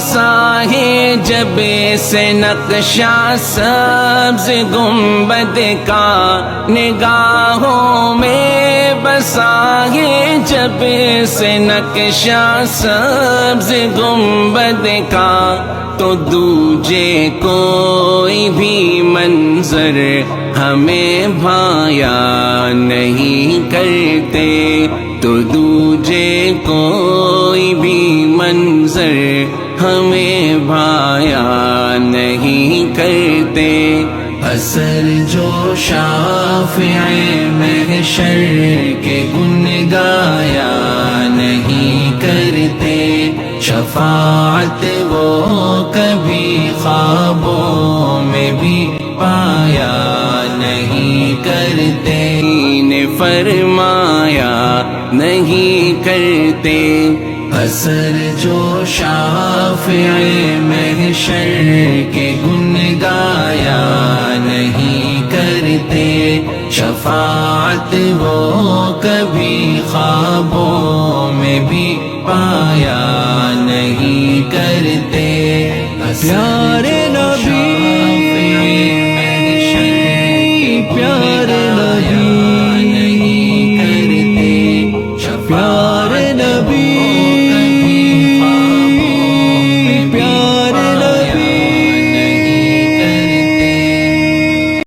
بسا ہے جب سے نقشہ سبز گنبد کا، نگاہوں میں بسا ہے جب سے نقشہ سبز گنبد کا، تو دوجے کوئی بھی منظر ہمیں بھایا نہیں کرتے، تو دوجے کوئی بھی منظر ہمیں بھایا نہیں کرتے۔ اثر جو شافع محشر کے گن گایا نہیں کرتے، شفاعت وہ کبھی خوابوں میں بھی پایا نہیں کرتے، نے فرمایا نہیں کرتے۔ اثر جو شافع محشر کے گن گایا نہیں کرتے، شفاعت وہ کبھی خوابوں میں بھی پایا نہیں کرتے۔ پیارے